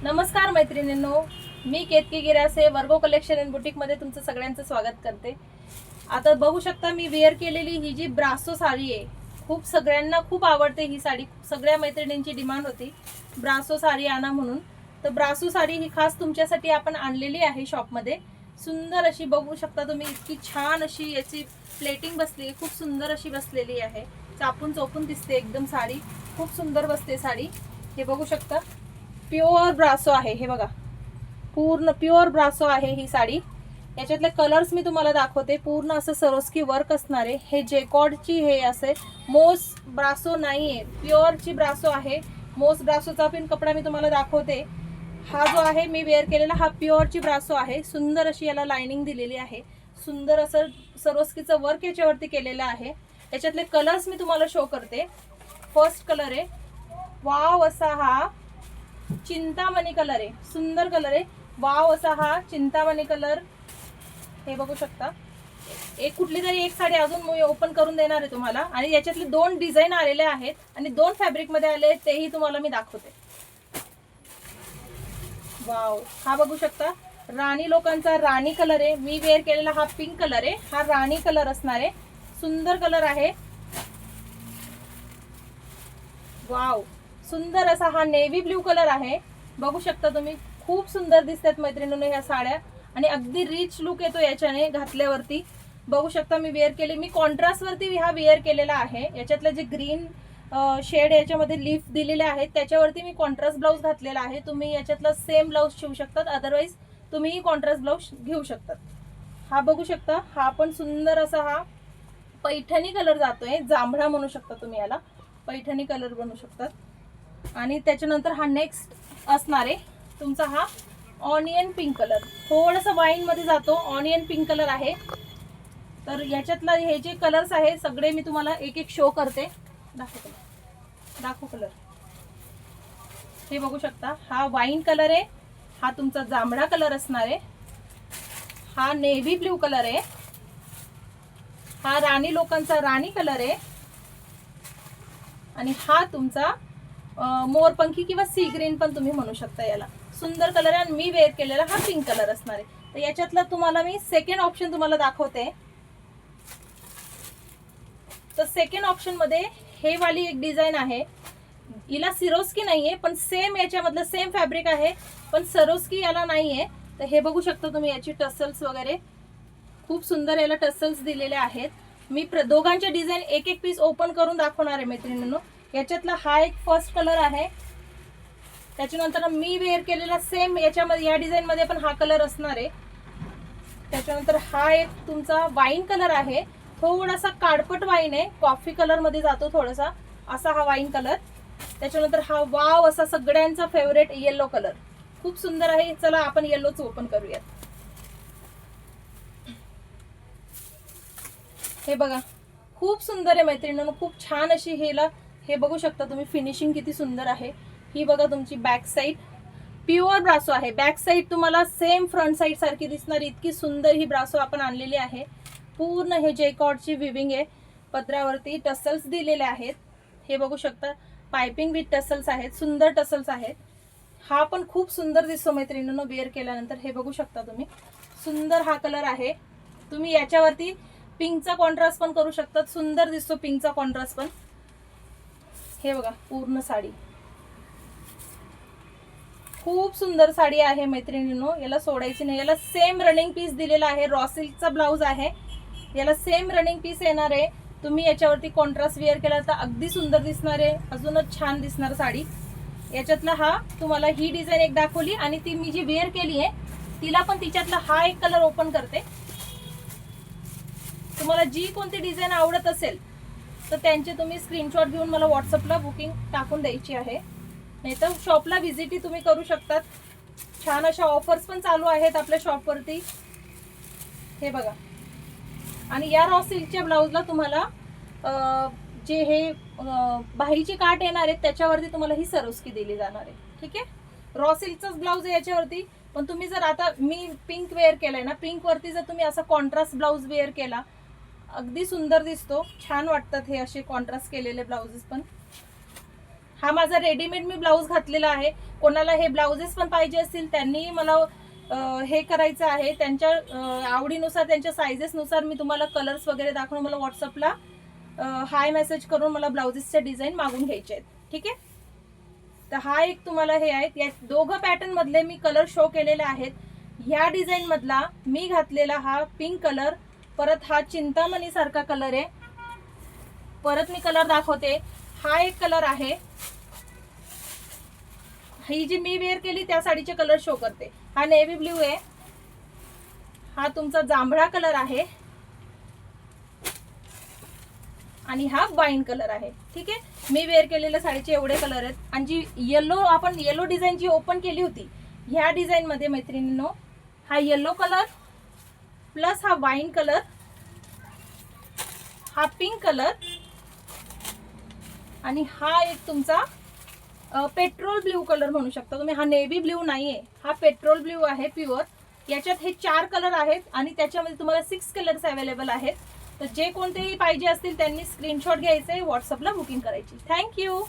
नमस्कार मैत्रिणींनो, मी केतकी गिरासे वर्गो collection and boutique मध्ये तुमचं सगळ्यांचं स्वागत करते। आता बघू शकता मी वेअर केलेली ही जी ब्रासो साडी आहे, खूप सगळ्यांना खूप आवडते ही साडी। सगळ्या मैत्रिणींची डिमांड होती ब्रासो साडी आणा म्हणून। तर ब्रासो साडी ही खास तुमच्यासाठी आपण आणलेली आहे शॉप मध्ये। सुंदर अशी बघू शकता तुम्ही, इतकी छान अशी याची प्लेटिंग बसली आहे, खूप सुंदर अशी बसलेली आहे। चापून चोपून दिसते एकदम साडी, खूप सुंदर बसते साडी। हे बघू शकता प्युअर ब्रासो आहे, हे बघा पूर्ण प्युअर ब्रासो आहे ही साडी। याच्यातले कलर्स मी तुम्हाला दाखवते। पूर्ण असं सरोस्की वर्क असणार आहे। हे जेकॉर्डची हे असे मोस ब्रासो नाहीये, प्युअरची ब्रासो आहे। मोस ब्रासोचा पण कपडा मी तुम्हाला दाखवते। हा जो आहे मी वेअर केलेला हा प्युअरची ब्रासो आहे। सुंदर अशी याला लाइनिंग दिलेली आहे, सुंदर असं सरोस्कीचं वर्क याच्यावरती केलेलं आहे। याच्यातले कलर्स मी तुम्हाला शो करते। फर्स्ट कलर आहे वाव असा हा चिंतामणी कलर आहे, सुंदर कलर आहे। वाव असा हा चिंतामणी कलर, हे बघू शकता। एक कुठली तरी एक साडी अजून मी ओपन करून देणार आहे तुम्हाला, आणि याच्यातले दोन डिझाइन आलेले आहेत आणि दोन फॅब्रिक मध्ये आले तेही तुम्हाला मी दाखवते। वाव, हा बघू शकता राणी लोकांचा राणी कलर आहे। मी वेअर केलेला हा पिंक कलर आहे, हा राणी कलर असणार आहे। सुंदर कलर आहे। वाव, सुंदर असा हा नेव्ही ब्ल्यू कलर आहे। बघू शकता तुम्ही, खूप सुंदर दिसतात मैत्रिणींनो ह्या साड्या, आणि अगदी रिच लुक येतो याच्याने घातल्यावरती। बघू शकता मी वेअर केली, मी कॉन्ट्रास्ट वरती हा वेअर केलेला आहे। याच्यातलं जे ग्रीन शेड याच्यामध्ये लीफ दिलेले आहेत त्याच्यावरती मी कॉन्ट्रास्ट ब्लाउज घातलेला आहे। तुम्ही याच्यातलं सेम ब्लाउज शिवू शकतात, अदरवाइज तुम्ही कॉन्ट्रास्ट ब्लाउज घेऊ शकतात। हा बघू शकता, हा पण सुंदर असा हा पैठणी कलर जातोय, जांभळा म्हणू शकता तुम्ही याला, पैठणी कलर बनवू शकतात। आणि त्याच्यानंतर हा नेक्स्ट असणार आहे तुमचा हा ऑनियन पिंक कलर, थोडासा वाईन मध्ये जातो, ऑनियन पिंक कलर आहे। तर याच्यातला हे जे कलर्स आहे सगळे मी तुम्हाला एक एक शो करते। दाखव कलर, हे बघू शकता हा वाईन कलर आहे, हा तुमचा जांभळा कलर असणार आहे, हा नेव्ही ब्ल्यू कलर आहे, हा राणी लोकांचा राणी कलर आहे, आणि हा तुमचा मोरपंखी किंवा सी ग्रीन पण तुम्ही म्हणू शकता याला। सुंदर कलर आहे, आणि मी वेअर केलेला हा पिंक कलर असणार आहे। तर याच्यातला तुम्हाला मी सेकंड ऑप्शन तुम्हाला दाखवते। तर सेकंड ऑप्शन मध्ये हे वाली एक डिझाइन आहे, हिला सिरोस्की नाहीये पण सेम याच्यामधलं सेम फॅब्रिक आहे, पण सरोस्की याला नाहीये। तर हे बघू शकता तुम्ही, याची टसल्स वगैरे खूप सुंदर याला टसल्स दिलेले आहेत। मी दोघांचे डिझाइन एक एक पीस ओपन करून दाखवणार आहे मैत्रिणींनो। याच्यातला हा एक फर्स्ट कलर आहे, त्याच्यानंतर मी वेअर केलेला सेम याच्यामध्ये या डिझाइन मध्ये पण हा कलर असणार आहे। त्याच्यानंतर हा एक तुमचा वाईन कलर आहे, थोडासा काळपट वाईन आहे, कॉफी कलर मध्ये जातो थोडासा असा हा वाईन कलर। त्याच्यानंतर हा वाव असा सगळ्यांचा फेवरेट येलो कलर, खूप सुंदर आहे। चला आपण येलोच ओपन करूयात। हे बघा खूप सुंदर आहे मैत्रिणींनो, खूप छान अशी हेला हे बघू शकता तुम्ही, फिनिशिंग किती सुंदर आहे। ही बघा तुमची बॅक साइड, प्युअर ब्रासो आहे। बॅक साइड तुम्हाला सेम फ्रंट साइड सारखी दिसणार, इतकी सुंदर ही ब्रासो आपण आणलेली आहे। पूर्ण हे जेकॉर्डची विविंग आहे, पदरावरती टसल्स दिलेले आहेत। हे बघू शकता पाइपिंग विथ टसल्स आहेत, सुंदर टसल्स आहेत। हा पण खूप सुंदर दिसतो मैत्रिणींनो वेअर केल्यानंतर। हे बघू शकता तुम्ही, सुंदर हा कलर आहे। तुम्ही याच्यावरती पिंकचा कॉन्ट्रास्ट पण करू शकतात, सुंदर दिसतो पिंकचा कॉन्ट्रास्ट पण। हे बघा पूर्ण साडी खूप सुंदर साडी आहे मैत्रिणींनो, याला सोडायची नाही। याला सेम रनिंग पीस दिलेला आहे, रॉ सिल्कचा ब्लाउज आहे, याला सेम रनिंग पीस येणार आहे। तुम्ही याच्यावरती कॉन्ट्रास्ट वेअर केला तर अगदी सुंदर दिसणार आहे, अजूनच छान दिसणार साडी। याच्यातला हा तुम्हाला ही डिझाइन एक दाखवली, आणि ती मी जी वेअर केली आहे तिला पण तिच्यातला हा एक कलर ओपन करते। तुम्हाला जी कोणती डिझाइन आवडत असेल तर त्यांचे तुम्ही स्क्रीनशॉट घेऊन मला व्हॉट्सअपला बुकिंग टाकून द्यायची आहे, नाहीतर शॉपला व्हिजिट तुम्ही करू शकतात। छान अशा ऑफर्स पण चालू आहेत आपल्या शॉपवरती। हे बघा, आणि या रॉ सिल्कच्या ब्लाउजला तुम्हाला जे हे बाहीची काठ येणार आहे त्याच्यावरती तुम्हाला ही सरोस्की दिली जाणार आहे। ठीक आहे, रॉ सिल्कचाच ब्लाउज आहे याच्यावरती। पण तुम्ही जर आता मी पिंक वेअर केलाय ना, पिंक वरती जर तुम्ही असा कॉन्ट्रास्ट ब्लाउज वेअर केला अगदी सुंदर दिसतो, छान वाटतात हे असे कॉन्ट्रास्ट केलेले ब्लाउजेस पण। हा माझा रेडीमेड मी ब्लाऊज घातलेला आहे. कोणाला हे ब्लाउजेस पण पाहिजे असतील त्यांनी मला हे करायचं आहे. त्यांच्या आवडीनुसार त्यांच्या सायझेसनुसार मी तुम्हाला कलर्स वगैरे दाखवून मला व्हॉट्सअपला हाय मेसेज करून मला ब्लाउजेसचे डिझाईन मागून घ्यायचे आहेत. ठीक आहे. तर हा एक तुम्हाला हे आहेत. या दोघं पॅटर्न मधले मी कलर शो केलेले आहेत. ह्या डिझाईन मधला मी घातलेला हा पिंक कलर, परत हा चिंतामणी सारखा कलर आहे. परत मी कलर दाखवते. हा एक कलर आहे. ही जी मी वेअर केली त्या साडीचे कलर शो करते. हा नेव्ही ब्ल्यू आहे. हा तुमचा जांभळा कलर आहे आणि हा वाईन कलर आहे. ठीक आहे. मी वेअर केलेल्या साडीचे एवढे कलर आहेत. आणि जी येलो आपण येलो डिझाईन जी ओपन केली होती ह्या डिझाईन मध्ये मैत्रिणींनो हा येलो कलर प्लस हा वाईन कलर, हा पिंक कलर आणि हा एक तुमचा पेट्रोल ब्ल्यू कलर म्हणू शकता तुम्ही. हा नेव्ही ब्ल्यू नाहीये, हा पेट्रोल ब्ल्यू आहे प्युअर. याच्यात हे 4 कलर आहेत आणि त्याच्यामध्ये तुम्हाला 6 कलर्स अवेलेबल आहेत. तर जे कोणतेही पाहिजे असतील त्यांनी स्क्रीनशॉट घ्यायचे, व्हॉट्सअपला बुकिंग करायची. थँक्यू.